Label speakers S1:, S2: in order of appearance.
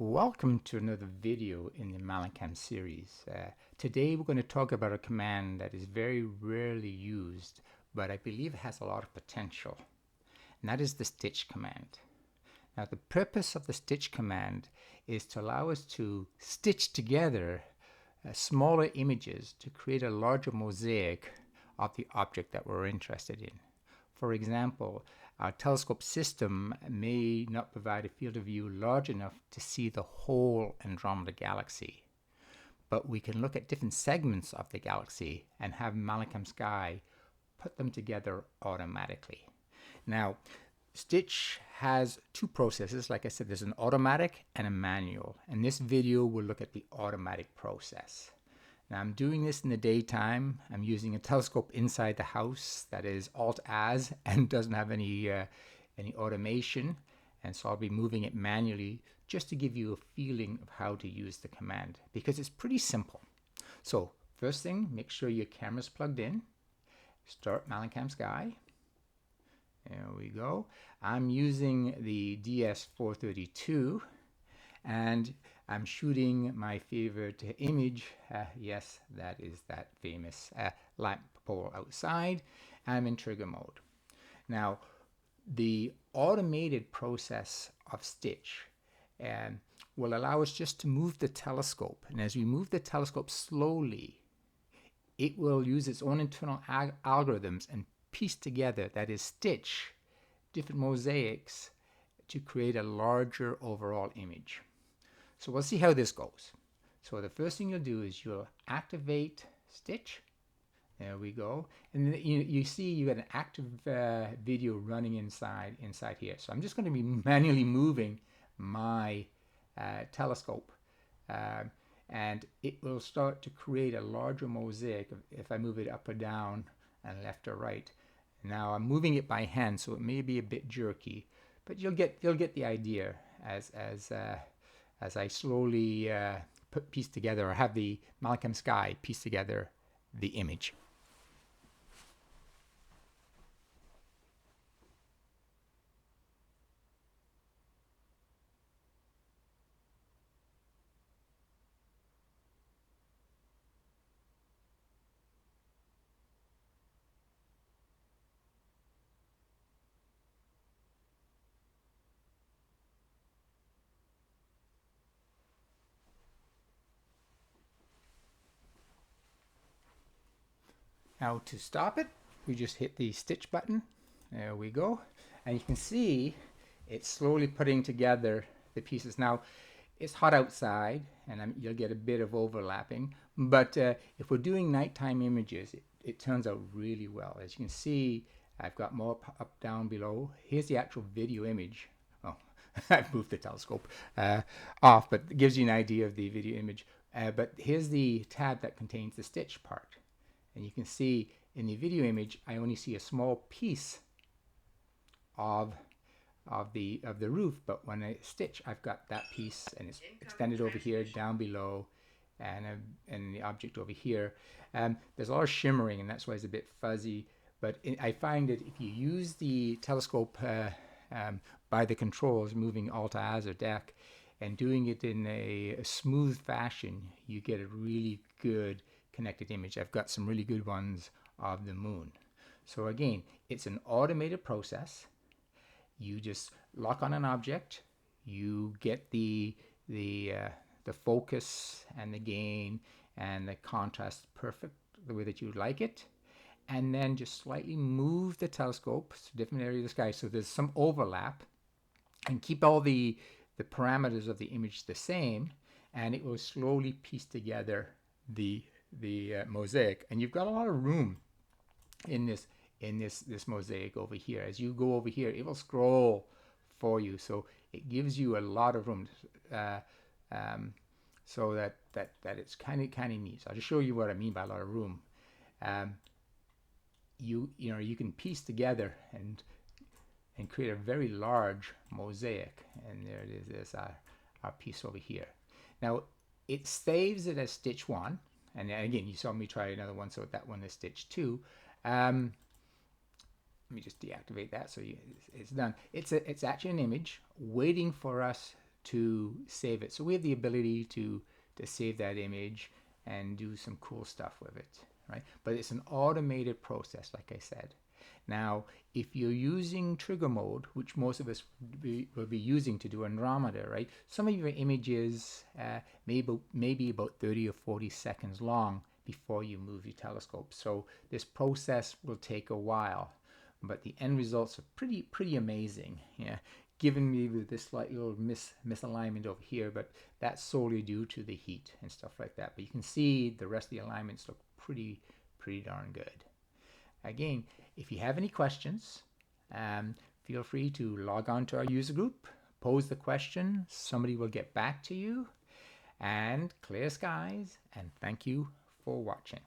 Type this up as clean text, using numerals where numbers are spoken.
S1: Welcome to another video in the MallincamSky series. Today we're going to talk about a command that is very rarely used, but I believe has a lot of potential, and that is the stitch command. Now the purpose of the stitch command is to allow us to stitch together smaller images to create a larger mosaic of the object that we're interested in. For example, our telescope system may not provide a field of view large enough to see the whole Andromeda galaxy, but we can look at different segments of the galaxy and have MallincamSky put them together automatically. Now, Stitch has two processes. Like I said, there's an automatic and a manual. In this video, we'll look at the automatic process. Now I'm doing this in the daytime. I'm using a telescope inside the house that is Alt-Az and doesn't have any automation, and so I'll be moving it manually just to give you a feeling of how to use the command, because it's pretty simple. So first thing, make sure your camera's plugged in. Start MallincamSky. There we go. I'm using the DS432. And I'm shooting my favorite image. Yes, that is that famous lamp pole outside. I'm in trigger mode. Now, the automated process of Stitch will allow us just to move the telescope. And as we move the telescope slowly, it will use its own internal algorithms and piece together, that is, stitch different mosaics to create a larger overall image. So we'll see how this goes. So the first thing you'll do is you'll activate Stitch. There we go. And then you see you got an active video running inside here. So I'm just going to be manually moving my telescope. And it will start to create a larger mosaic if I move it up or down and left or right. Now I'm moving it by hand, so it may be a bit jerky, but you'll get the idea as I slowly piece together, or have the MallincamSky piece together the image. Now to stop it, we just hit the stitch button. There we go. And you can see it's slowly putting together the pieces. Now, it's hot outside, and you'll get a bit of overlapping. But if we're doing nighttime images, it turns out really well. As you can see, I've got more up, down, below. Here's the actual video image. Oh, I've moved the telescope off, but it gives you an idea of the video image. But here's the tab that contains the stitch part. And you can see in the video image, I only see a small piece of the roof, but when I stitch, I've got that piece, and it's extended over here, down below, and the object over here. There's a lot of shimmering, and that's why it's a bit fuzzy. But I find that if you use the telescope by the controls, moving Alt-Az or deck, and doing it in a smooth fashion, you get a really good connected image. I've got some really good ones of the moon. So again, it's an automated process. You just lock on an object, you get the focus and the gain and the contrast perfect the way that you like it, and then just slightly move the telescope to different areas of the sky so there's some overlap, and keep all the parameters of the image the same, and it will slowly piece together the mosaic. And you've got a lot of room in this mosaic over here. As you go over here, it will scroll for you, so it gives you a lot of room, so that it's kind of neat. So I'll just show you what I mean by a lot of room. You can piece together and create a very large mosaic, and there it is. There's our piece over here. Now it saves it as Stitch 1. And again, you saw me try another one, so that one is Stitch 2. Let me just deactivate that, so it's done. It's actually an image waiting for us to save it. So we have the ability to save that image and do some cool stuff with it, right? But it's an automated process, like I said. Now, if you're using trigger mode, which most of us will be using to do Andromeda, right? Some of your images maybe about 30 or 40 seconds long before you move your telescope. So this process will take a while, but the end results are pretty amazing. Yeah, given me with this slight little misalignment over here, but that's solely due to the heat and stuff like that. But you can see the rest of the alignments look pretty darn good. Again, if you have any questions, feel free to log on to our user group, pose the question, somebody will get back to you, and clear skies, and thank you for watching.